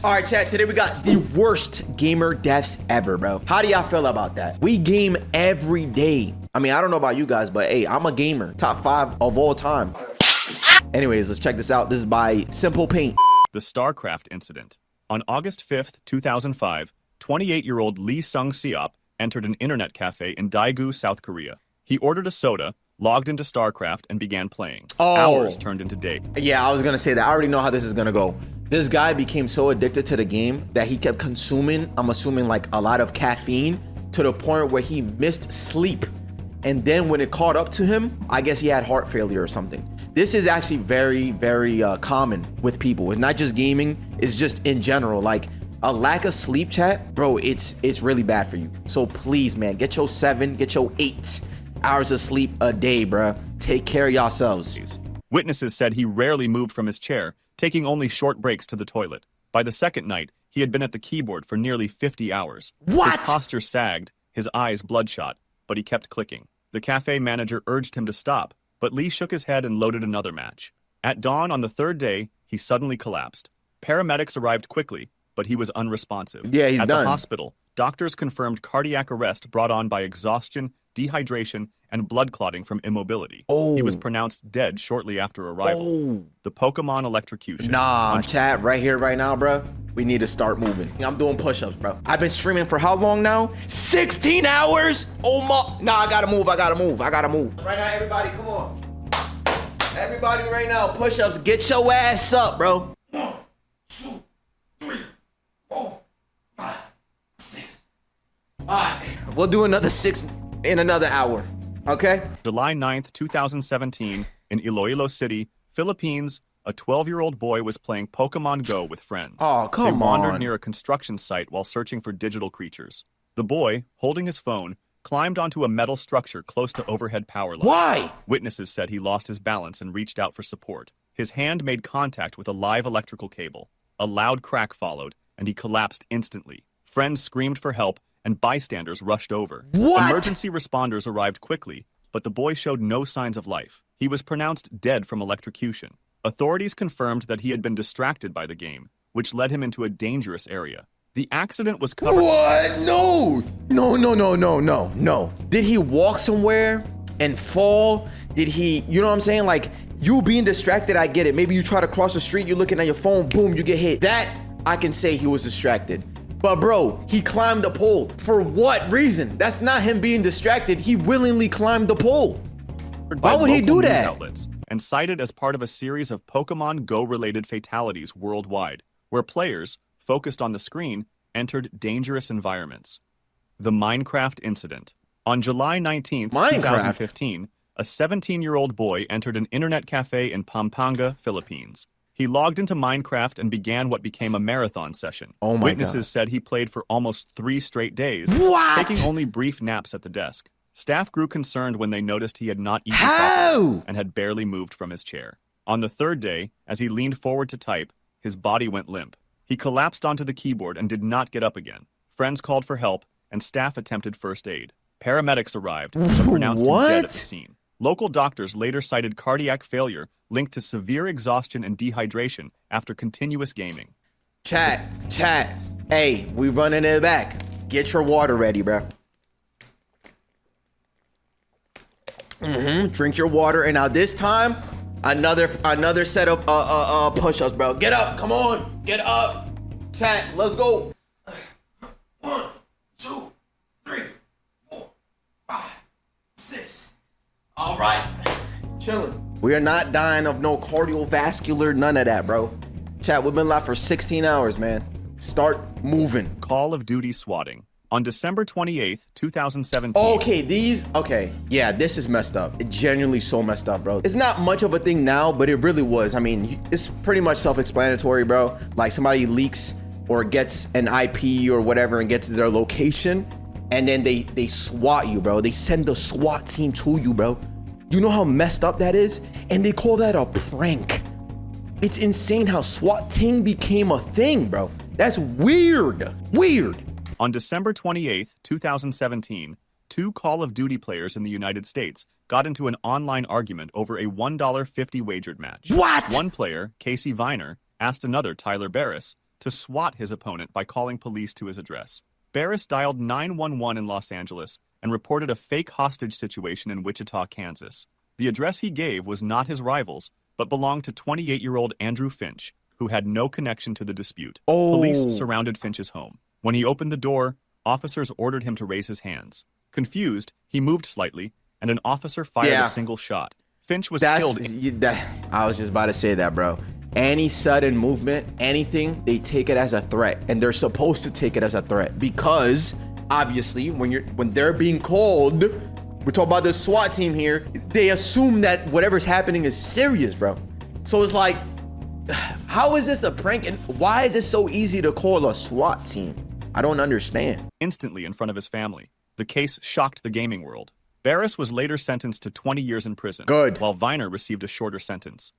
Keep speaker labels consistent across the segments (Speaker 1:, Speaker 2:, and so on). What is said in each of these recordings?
Speaker 1: All right, chat, today we got the worst gamer deaths ever, bro. How do y'all feel about that? We game every day. I mean, I don't know about you guys, but hey, I'm a gamer. Top 5 of all time. Anyways, let's check this out. This is by Simple Paint.
Speaker 2: The StarCraft incident. On August 5th, 2005, 28-year-old Lee Sung-seop entered an internet cafe in Daegu, South Korea. He ordered a soda, logged into StarCraft, and began playing. Hours turned into days.
Speaker 1: Yeah, I was gonna say that. I already know how this is gonna go. This guy became so addicted to the game that he kept consuming, I'm assuming, like a lot of caffeine to the point where he missed sleep. And then when it caught up to him, I guess he had heart failure or something. This is actually very, very common with people. It's not just gaming, it's just in general. Like a lack of sleep, chat, bro, it's really bad for you. So please, man, get your 7, get your 8 hours of sleep a day, bro. Take care of yourselves.
Speaker 2: Witnesses said he rarely moved from his chair, taking only short breaks to the toilet. By the second night, he had been at the keyboard for nearly 50 hours.
Speaker 1: What?
Speaker 2: His posture sagged, his eyes bloodshot, but he kept clicking. The cafe manager urged him to stop, but Lee shook his head and loaded another match. At dawn on the third day, he suddenly collapsed. Paramedics arrived quickly, but he was unresponsive.
Speaker 1: Yeah, he's
Speaker 2: done. At the hospital, doctors confirmed cardiac arrest brought on by exhaustion, dehydration, and blood clotting from immobility. He was pronounced dead shortly after arrival. The Pokemon electrocution.
Speaker 1: Nah, chat, right here, right now, bro. We need to start moving. I'm doing push-ups, bro. I've been streaming for how long now? 16 hours? Oh my, nah, I gotta move. Right now, everybody, come on. Everybody right now, push-ups, get your ass up, bro. 1, 2, 3, 4, 5, 6. All right, we'll do another 6 in another hour, okay?
Speaker 2: July 9th, 2017, in Iloilo City, Philippines, a 12-year-old boy was playing Pokemon Go with friends.
Speaker 1: Oh, come on.
Speaker 2: They wandered near a construction site while searching for digital creatures. The boy, holding his phone, climbed onto a metal structure close to overhead power lines.
Speaker 1: Why?
Speaker 2: Witnesses said he lost his balance and reached out for support. His hand made contact with a live electrical cable. A loud crack followed, and he collapsed instantly. Friends screamed for help, and bystanders rushed over.
Speaker 1: What?
Speaker 2: Emergency responders arrived quickly, but the boy showed no signs of life. He was pronounced dead from electrocution. Authorities confirmed that he had been distracted by the game, which led him into a dangerous area. The accident was covered.
Speaker 1: What? No. Did he walk somewhere and fall? Did he, you know what I'm saying? Like, you being distracted, I get it. Maybe you try to cross the street, you're looking at your phone, boom, you get hit. That, I can say he was distracted. But bro, he climbed the pole. For what reason? That's not him being distracted. He willingly climbed the pole. Why would he do that?
Speaker 2: Outlets, and cited as part of a series of Pokemon Go-related fatalities worldwide, where players, focused on the screen, entered dangerous environments. The Minecraft incident. On July 19th, 2015, a 17-year-old boy entered an internet cafe in Pampanga, Philippines. He logged into Minecraft and began what became a marathon session.
Speaker 1: Oh my
Speaker 2: Witnesses said he played for almost 3 straight days, taking only brief naps at the desk. Staff grew concerned when they noticed he had not eaten properly and had barely moved from his chair. On the third day, as he leaned forward to type, his body went limp. He collapsed onto the keyboard and did not get up again. Friends called for help, and staff attempted first aid. Paramedics arrived, but pronounced him dead at the scene. Local doctors later cited cardiac failure linked to severe exhaustion and dehydration after continuous gaming.
Speaker 1: Chat. Hey, we running it back. Get your water ready, bro. Drink your water, and now this time, another set of push-ups, bro. Get up, come on, get up. Chat, let's go. 1, 2, 3, 4, 5, 6. All right, chilling. We are not dying of no cardiovascular, none of that, bro. Chat, we've been live for 16 hours, man. Start moving.
Speaker 2: Call of Duty swatting. On December 28th, 2017.
Speaker 1: Okay, yeah, this is messed up. It genuinely so messed up, bro. It's not much of a thing now, but it really was. I mean, it's pretty much self-explanatory, bro. Like somebody leaks or gets an IP or whatever and gets their location, and then they SWAT you, bro. They send the SWAT team to you, bro. You know how messed up that is? And they call that a prank. It's insane how SWAT team became a thing, bro. That's weird.
Speaker 2: On December 28th, 2017, 2 Call of Duty players in the United States got into an online argument over a $1.50 wagered match.
Speaker 1: What?
Speaker 2: One player, Casey Viner, asked another, Tyler Barris, to swat his opponent by calling police to his address. Barris dialed 911 in Los Angeles and reported a fake hostage situation in Wichita, Kansas. The address he gave was not his rival's, but belonged to 28-year-old Andrew Finch, who had no connection to the dispute. Police surrounded Finch's home. When he opened the door, officers ordered him to raise his hands. Confused, he moved slightly, and an officer fired a single shot. Finch was killed.
Speaker 1: I was just about to say that, bro. Any sudden movement, anything, they take it as a threat, and they're supposed to take it as a threat because obviously when they're being called, we're talking about the SWAT team here, they assume that whatever's happening is serious, bro. So it's like, how is this a prank, and why is it so easy to call a SWAT team? I don't understand.
Speaker 2: Instantly in front of his family. The case shocked the gaming world. Barris was later sentenced to 20 years in prison, while Viner received a shorter sentence.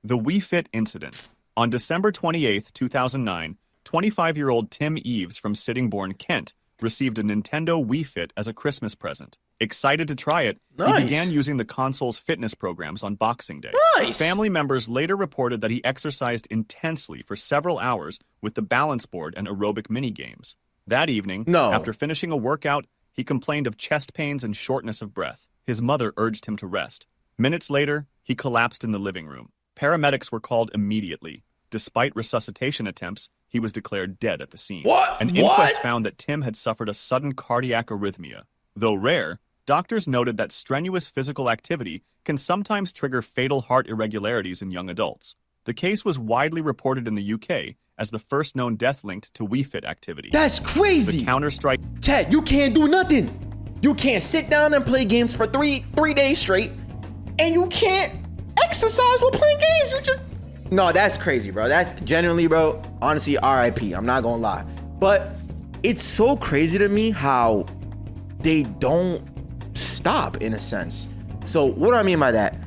Speaker 2: The Wii Fit incident. On December 28, 2009, 25-year-old Tim Eves from Sittingbourne, Kent, received a Nintendo Wii Fit as a Christmas present. Excited to try it, he began using the console's fitness programs on Boxing Day. Family members later reported that he exercised intensely for several hours with the balance board and aerobic mini-games. That evening, after finishing a workout, he complained of chest pains and shortness of breath. His mother urged him to rest. Minutes later, he collapsed in the living room. Paramedics were called immediately. Despite resuscitation attempts, he was declared dead at the scene. An inquest found that Tim had suffered a sudden cardiac arrhythmia. Though rare, doctors noted that strenuous physical activity can sometimes trigger fatal heart irregularities in young adults. The case was widely reported in the UK as the first known death linked to Wii Fit activity.
Speaker 1: That's crazy!
Speaker 2: The Counter-Strike...
Speaker 1: Ted, you can't do nothing! You can't sit down and play games for three days straight, and you can't exercise while playing games. You just... No, that's crazy, bro. That's genuinely, bro, honestly, RIP. I'm not gonna lie. But it's so crazy to me how they don't stop, in a sense. So what do I mean by that?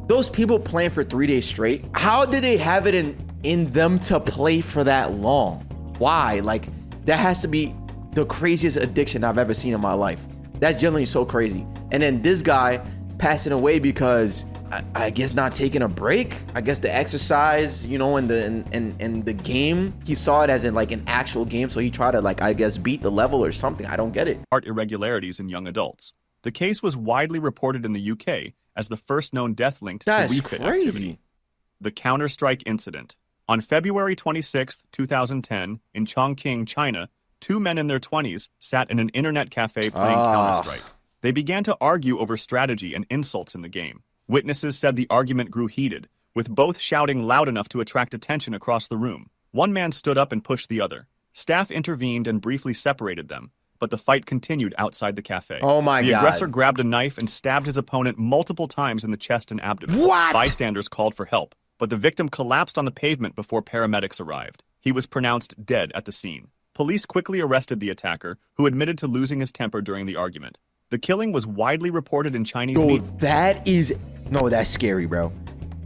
Speaker 1: Those people playing for 3 days straight, how did they have it in them to play for that long? Why? Like, that has to be the craziest addiction I've ever seen in my life. That's generally so crazy. And then this guy passing away because I guess not taking a break. I guess the exercise, you know, in the game, he saw it as in like an actual game, so he tried to, like, I guess, beat the level or something. I don't get it.
Speaker 2: Heart irregularities in young adults. The case was widely reported in the UK as the first known death linked to Wii Fit activity. The Counter-Strike incident. On February 26, 2010, in Chongqing, China, two men in their 20s sat in an internet cafe playing Counter-Strike. They began to argue over strategy and insults in the game. Witnesses said the argument grew heated, with both shouting loud enough to attract attention across the room. One man stood up and pushed the other. Staff intervened and briefly separated them, but the fight continued outside the cafe.
Speaker 1: Oh my God.
Speaker 2: The aggressor grabbed a knife and stabbed his opponent multiple times in the chest and abdomen.
Speaker 1: What?
Speaker 2: Bystanders called for help, but the victim collapsed on the pavement before paramedics arrived. He was pronounced dead at the scene. Police quickly arrested the attacker, who admitted to losing his temper during the argument. The killing was widely reported in Chinese media.
Speaker 1: That's scary, bro.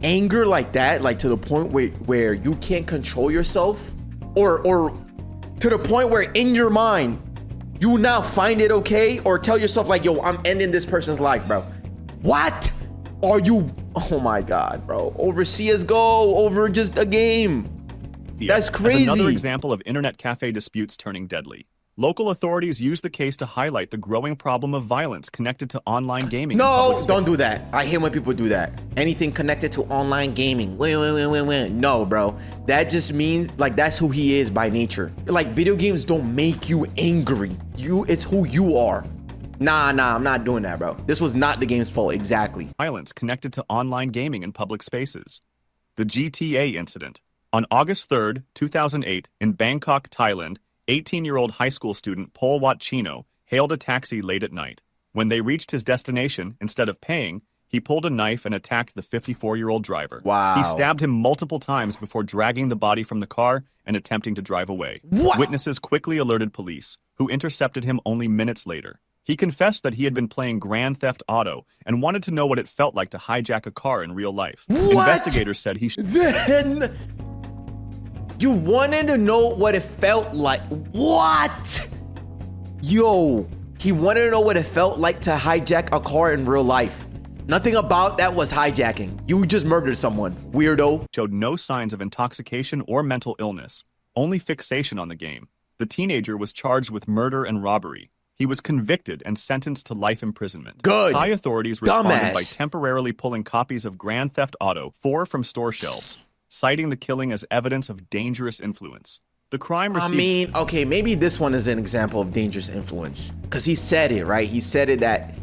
Speaker 1: Anger like that, like to the point where you can't control yourself, or to the point where in your mind, you now find it okay, or tell yourself like, yo, I'm ending this person's life, bro. What are you? Oh my God, bro. Over CSGO, over just a game. That's crazy.
Speaker 2: As another example of internet cafe disputes turning deadly. Local authorities used the case to highlight the growing problem of violence connected to online gaming.
Speaker 1: No, don't do that. I hate when people do that. Anything connected to online gaming. No, bro. That just means, like, that's who he is by nature. Like, video games don't make you angry. It's who you are. Nah, I'm not doing that, bro. This was not the game's fault, exactly.
Speaker 2: Violence connected to online gaming in public spaces. The GTA incident. On August 3rd, 2008, in Bangkok, Thailand, 18-year-old high school student Paul Watchino hailed a taxi late at night. When they reached his destination, instead of paying, he pulled a knife and attacked the 54-year-old driver.
Speaker 1: Wow.
Speaker 2: He stabbed him multiple times before dragging the body from the car and attempting to drive away.
Speaker 1: What?
Speaker 2: Witnesses quickly alerted police, who intercepted him only minutes later. He confessed that he had been playing Grand Theft Auto and wanted to know what it felt like to hijack a car in real life.
Speaker 1: What?
Speaker 2: Investigators said
Speaker 1: Then you wanted to know what it felt like. What? Yo, he wanted to know what it felt like to hijack a car in real life. Nothing about that was hijacking. You just murdered someone, weirdo.
Speaker 2: Showed no signs of intoxication or mental illness. only fixation on the game. The teenager was charged with murder and robbery. He was convicted and sentenced to life imprisonment.
Speaker 1: Good.
Speaker 2: Thai authorities responded by
Speaker 1: Dumbass.
Speaker 2: temporarily pulling copies of Grand Theft Auto 4 from store shelves, citing the killing as evidence of dangerous influence. The crime received...
Speaker 1: okay, maybe this one is an example of dangerous influence. Because he said it, right? He said it that...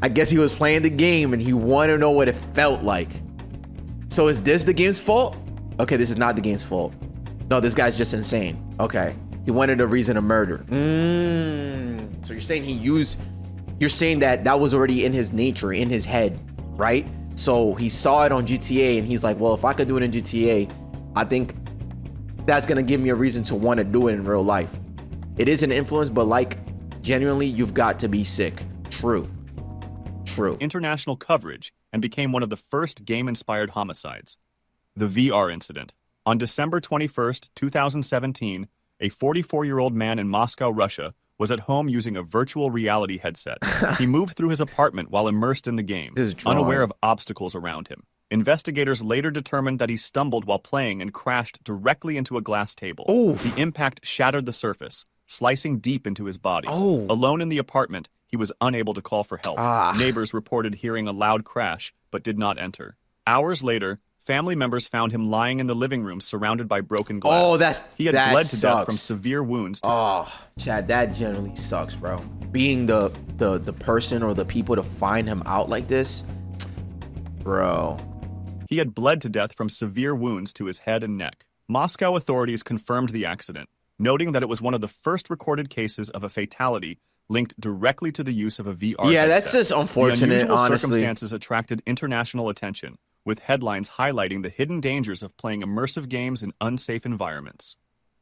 Speaker 1: I guess he was playing the game and he wanted to know what it felt like. So is this the game's fault? Okay, this is not the game's fault. No, this guy's just insane. Okay. He wanted a reason to murder. So you're saying you're saying that was already in his nature, in his head, right? So he saw it on GTA and he's like, well, if I could do it in GTA, I think that's going to give me a reason to want to do it in real life. It is an influence, but like, genuinely, you've got to be sick. True.
Speaker 2: International coverage and became one of the first game-inspired homicides. The VR incident. On December 21st, 2017, a 44-year-old man in Moscow, Russia, was at home using a virtual reality headset. He moved through his apartment while immersed in the game, unaware of obstacles around him. Investigators later determined that he stumbled while playing and crashed directly into a glass table. The impact shattered the surface, slicing deep into his body. Alone in the apartment, he was unable to call for help. Neighbors reported hearing a loud crash, but did not enter. Hours later, family members found him lying in the living room surrounded by broken glass. He had bled to death from severe wounds.
Speaker 1: Chad, that generally sucks, bro. Being the person or the people to find him out like this, bro.
Speaker 2: He had bled to death from severe wounds to his head and neck. Moscow authorities confirmed the accident, noting that it was one of the first recorded cases of a fatality linked directly to the use of a VR headset.
Speaker 1: That's just unfortunate,
Speaker 2: the unusual
Speaker 1: honestly.
Speaker 2: Circumstances attracted international attention, with headlines highlighting the hidden dangers of playing immersive games in unsafe environments.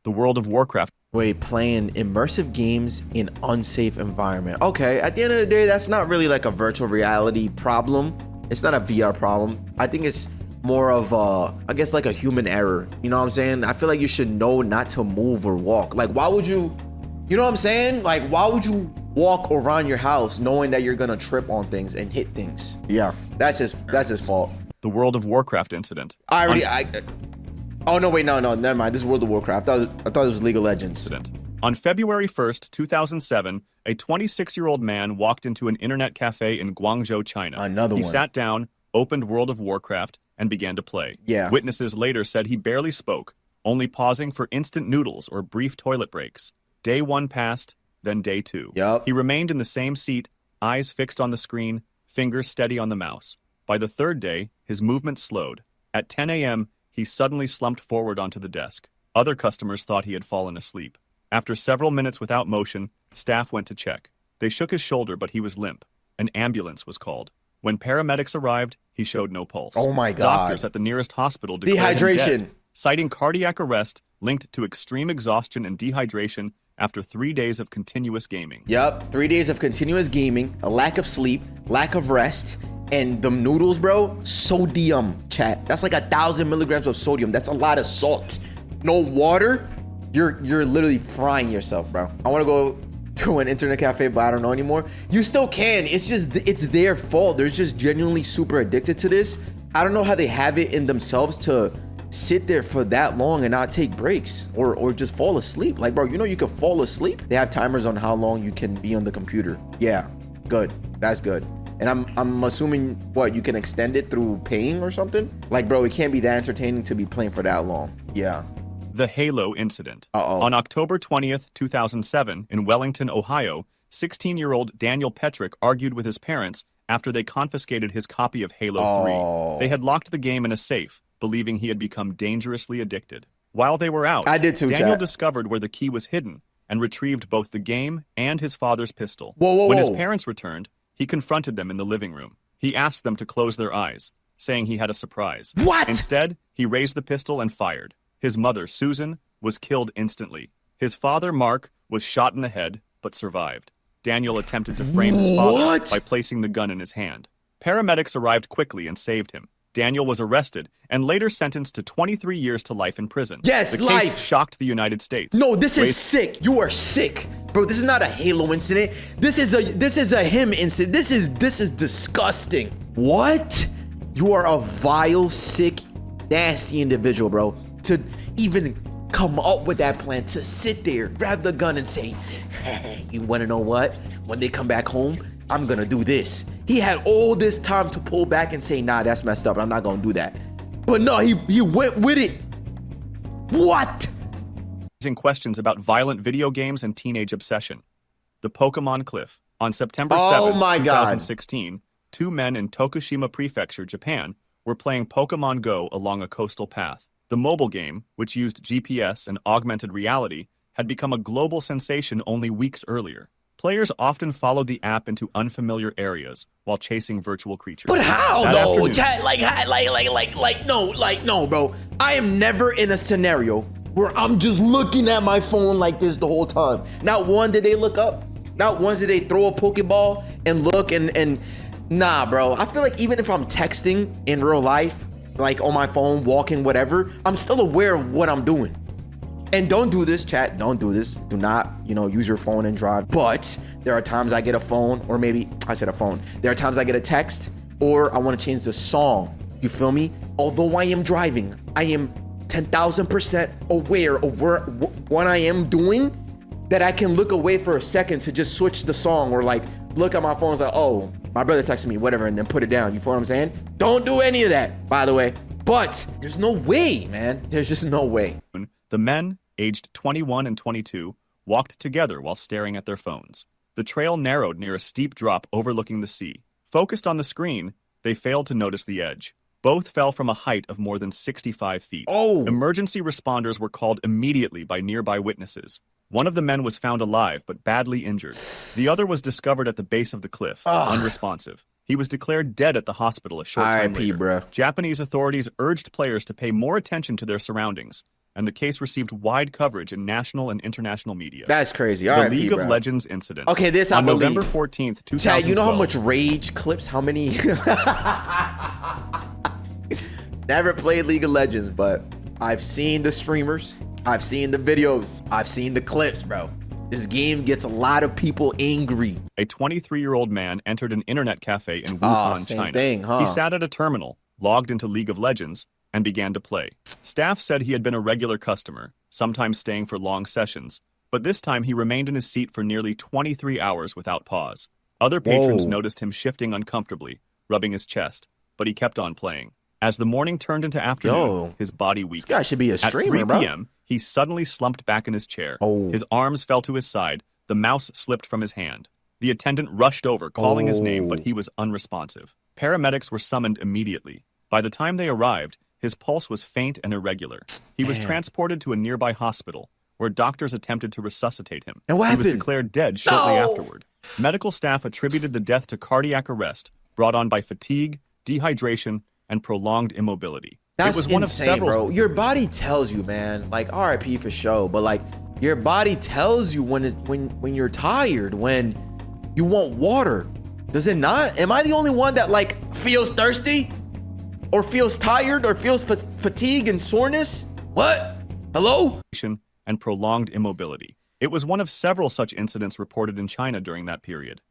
Speaker 2: The World of Warcraft.
Speaker 1: Wait, playing immersive games in unsafe environment. Okay, at the end of the day, that's not really like a virtual reality problem. It's not a VR problem. I think it's more of I guess like a human error. You know what I'm saying? I feel like you should know not to move or walk. Like, why would you know what I'm saying? Like, why would you walk around your house knowing that you're gonna trip on things and hit things? Yeah, that's his fault.
Speaker 2: The World of Warcraft incident.
Speaker 1: Oh no, wait, no, never mind. This is World of Warcraft. I thought it was League of Legends.
Speaker 2: On February 1st, 2007, a 26-year-old man walked into an internet cafe in Guangzhou, China. He sat down, opened World of Warcraft, and began to play. Witnesses later said he barely spoke, only pausing for instant noodles or brief toilet breaks. Day 1 passed, then day 2. He remained in the same seat, eyes fixed on the screen, fingers steady on the mouse. By the 3rd day, his movement slowed. At 10 a.m., he suddenly slumped forward onto the desk. Other customers thought he had fallen asleep. After several minutes without motion, staff went to check. They shook his shoulder, but he was limp. An ambulance was called. When paramedics arrived, he showed no pulse.
Speaker 1: Oh my God.
Speaker 2: Doctors at the nearest hospital declared him dead, citing cardiac arrest linked to extreme exhaustion and dehydration after 3 days of continuous gaming.
Speaker 1: 3 days of continuous gaming, a lack of sleep, lack of rest, and the noodles, bro, sodium, chat. That's like 1,000 milligrams of sodium. That's a lot of salt. No water, you're literally frying yourself, bro. I want to go to an internet cafe, but I don't know anymore. You still can. It's just, it's their fault. They're just genuinely super addicted to this. I don't know how they have it in themselves to sit there for that long and not take breaks or just fall asleep. Like, bro, you know you can fall asleep. They have timers on how long you can be on the computer. Yeah, good. That's good. And I'm assuming, what, you can extend it through paying or something? Like, bro, it can't be that entertaining to be playing for that long. Yeah.
Speaker 2: The Halo incident. On October 20th, 2007, in Wellington, Ohio, 16-year-old Daniel Petrick argued with his parents after they confiscated his copy of Halo 3. They had locked the game in a safe, believing he had become dangerously addicted. While they were out,
Speaker 1: I did too,
Speaker 2: Daniel
Speaker 1: chat.
Speaker 2: discovered where the key was hidden and retrieved both the game and his father's pistol.
Speaker 1: Whoa.
Speaker 2: When his parents returned, he confronted them in the living room. He asked them to close their eyes, saying he had a surprise.
Speaker 1: What?
Speaker 2: Instead, he raised the pistol and fired. His mother, Susan, was killed instantly. His father, Mark, was shot in the head, but survived. Daniel attempted to frame his father by placing the gun in his hand. Paramedics arrived quickly and saved him. Daniel was arrested and later sentenced to 23 years to life in prison.
Speaker 1: Yes,
Speaker 2: the
Speaker 1: life.
Speaker 2: case shocked the United States.
Speaker 1: No, this is sick. You are sick, bro. This is not a Halo incident. This is a him incident. This is disgusting. What? You are a vile, sick, nasty individual, bro. to even come up with that plan, to sit there, grab the gun and say, hey, you want to know what? When they come back home, I'm going to do this. He had all this time to pull back and say, nah, that's messed up. I'm not going to do that. But no, he went with it. What?
Speaker 2: Questions about violent video games and teenage obsession. The Pokemon Cliff. On September 7, 2016, two men in Tokushima Prefecture, Japan, were playing Pokemon Go along a coastal path. The mobile game, which used GPS and augmented reality, had become a global sensation only weeks earlier. Players often followed the app into unfamiliar areas while chasing virtual creatures.
Speaker 1: But how though? Chat, no, bro. I am never in a scenario where I'm just looking at my phone like this the whole time. Not one did they look up. Not once did they throw a Pokeball and look and nah, bro. I feel like even if I'm texting in real life, like on my phone, walking, whatever, I'm still aware of what I'm doing. And don't do this, chat. Don't do this. Do not, use your phone and drive. But there are times I get a phone, or maybe I said a phone. There are times I get a text, or I want to change the song. You feel me? Although I am driving, I am 10,000% aware of what I am doing, that I can look away for a second to just switch the song, or like look at my phone and say, oh, my brother texted me, whatever, and then put it down. You feel what I'm saying? Don't do any of that, by the way. But there's no way, man. There's just no way.
Speaker 2: The men, aged 21 and 22, walked together while staring at their phones. The trail narrowed near a steep drop overlooking the sea. Focused on the screen, they failed to notice the edge. Both fell from a height of more than 65 feet.
Speaker 1: Oh!
Speaker 2: Emergency responders were called immediately by nearby witnesses. One of the men was found alive but badly injured. The other was discovered at the base of the cliff, unresponsive. He was declared dead at the hospital a short time later.
Speaker 1: Bro.
Speaker 2: Japanese authorities urged players to pay more attention to their surroundings, and the case received wide coverage in national and international media.
Speaker 1: That's crazy.
Speaker 2: The League of Legends incident.
Speaker 1: Okay, this I believe.
Speaker 2: On November 14th, 2012.
Speaker 1: Chad, you know how much rage clips, how many... Never played League of Legends, but I've seen the streamers. I've seen the videos. I've seen the clips, bro. This game gets a lot of people angry.
Speaker 2: A 23-year-old man entered an internet cafe in Wuhan, China. He sat at a terminal, logged into League of Legends, and began to play. Staff said he had been a regular customer, sometimes staying for long sessions, but this time he remained in his seat for nearly 23 hours without pause. Other patrons noticed him shifting uncomfortably, rubbing his chest, but he kept on playing. As the morning turned into afternoon, his body weakened.
Speaker 1: This guy should be a streamer,
Speaker 2: At 3 p.m., he suddenly slumped back in his chair. His arms fell to his side. The mouse slipped from his hand. The attendant rushed over, calling his name, but he was unresponsive. Paramedics were summoned immediately. By the time they arrived, his pulse was faint and irregular. He was transported to a nearby hospital, where doctors attempted to resuscitate him.
Speaker 1: And what happened?
Speaker 2: He was declared dead shortly afterward. Medical staff attributed the death to cardiac arrest, brought on by fatigue, dehydration, and prolonged immobility.
Speaker 1: That's
Speaker 2: it was one
Speaker 1: insane,
Speaker 2: of several.
Speaker 1: Bro. Your body tells you, man. Like RIP for show, but like your body tells you when you're tired, when you want water. Does it not? Am I the only one that like feels thirsty, or feels tired, or feels fatigue and soreness? What? Hello?
Speaker 2: And prolonged immobility. It was one of several such incidents reported in China during that period.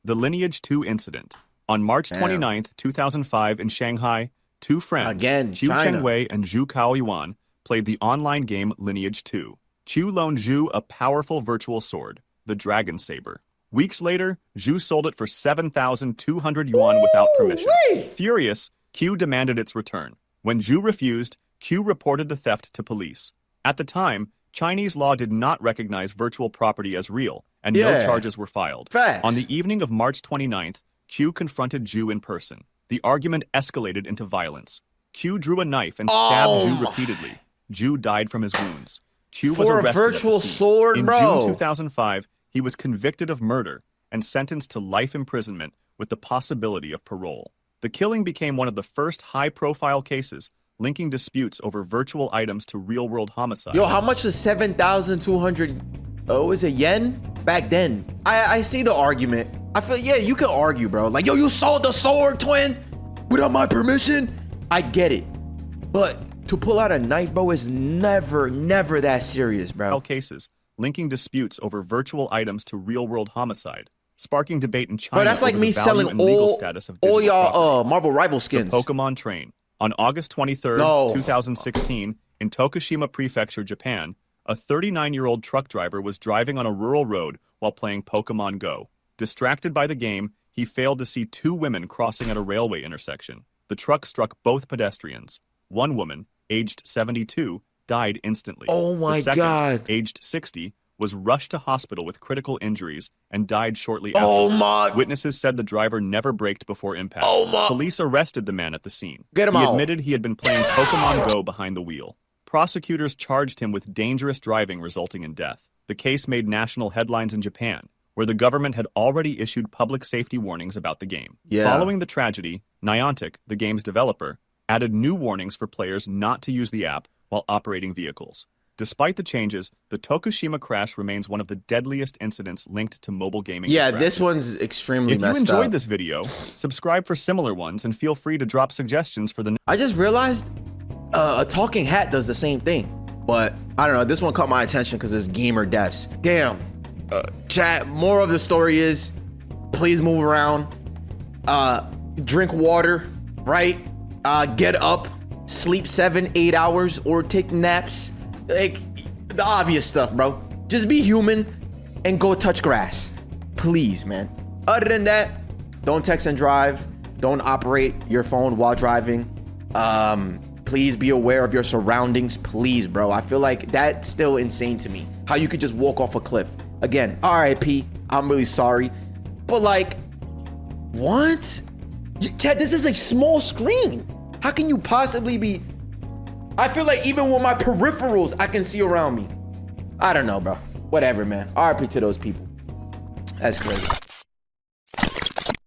Speaker 2: The Lineage 2 incident. On March 29th, 2005 in Shanghai, two friends, Qiu Chengwei and Zhu Kaoyuan, played the online game Lineage 2. Qiu loaned Zhu a powerful virtual sword, the Dragon Saber. Weeks later, Zhu sold it for 7,200 yuan without permission. Furious, Qiu demanded its return. When Zhu refused, Qiu reported the theft to police. At the time, Chinese law did not recognize virtual property as real, and no charges were filed. On the evening of March 29th, Qiu confronted Zhu in person. The argument escalated into violence. Qiu drew a knife and stabbed Zhu repeatedly. Zhu died from his wounds. Qiu was arrested
Speaker 1: for a virtual sword,
Speaker 2: in June 2005, he was convicted of murder and sentenced to life imprisonment with the possibility of parole. The killing became one of the first high-profile cases linking disputes over virtual items to real-world homicide.
Speaker 1: Yo, how much is 7,200? Oh, is it yen? Back then, I see the argument. I feel, you can argue, bro. Like, yo, you sold the sword, twin, without my permission. I get it, but to pull out a knife, bro, is never that serious, bro.
Speaker 2: Cases linking disputes over virtual items to real-world homicide, sparking debate in China.
Speaker 1: Bro, that's like me selling all y'all Marvel Rival skins.
Speaker 2: The Pokemon Train. On August 23rd, 2016, In Tokushima Prefecture, Japan, a 39-year-old truck driver was driving on a rural road while playing Pokemon Go. Distracted by the game, he failed to see two women crossing at a railway intersection. The truck struck both pedestrians. One woman, aged 72, died instantly.
Speaker 1: Oh my
Speaker 2: the second,
Speaker 1: God.
Speaker 2: aged 60, was rushed to hospital with critical injuries and died shortly after.
Speaker 1: Oh my.
Speaker 2: Witnesses said the driver never braked before impact.
Speaker 1: Oh my.
Speaker 2: Police arrested the man at the scene.
Speaker 1: Get him
Speaker 2: He
Speaker 1: out.
Speaker 2: admitted he had been playing Pokemon Go behind the wheel. Prosecutors charged him with dangerous driving resulting in death. The case made national headlines in Japan, where the government had already issued public safety warnings about the game.
Speaker 1: Yeah.
Speaker 2: Following the tragedy, Niantic, the game's developer, added new warnings for players not to use the app while operating vehicles. Despite the changes, the Tokushima crash remains one of the deadliest incidents linked to mobile gaming.
Speaker 1: Yeah,
Speaker 2: distraction.
Speaker 1: this one's extremely messed up.
Speaker 2: If you enjoyed this video, subscribe for similar ones and feel free to drop suggestions for the
Speaker 1: I just realized a talking hat does the same thing, but I don't know. This one caught my attention because it's gamer deaths. Damn. Chat, more of the story is please move around, drink water, right? Get up, sleep 7-8 hours, or take naps. Like the obvious stuff, bro. Just be human and go touch grass, please, man. Other than that, don't text and drive. Don't operate your phone while driving. Please be aware of your surroundings, please, bro. I feel like that's still insane to me. How you could just walk off a cliff. Again, RIP. I'm really sorry, but like, what? Chad, this is a small screen. How can you possibly be? I feel like even with my peripherals, I can see around me. I don't know, bro. Whatever, man. RIP to those people. That's crazy.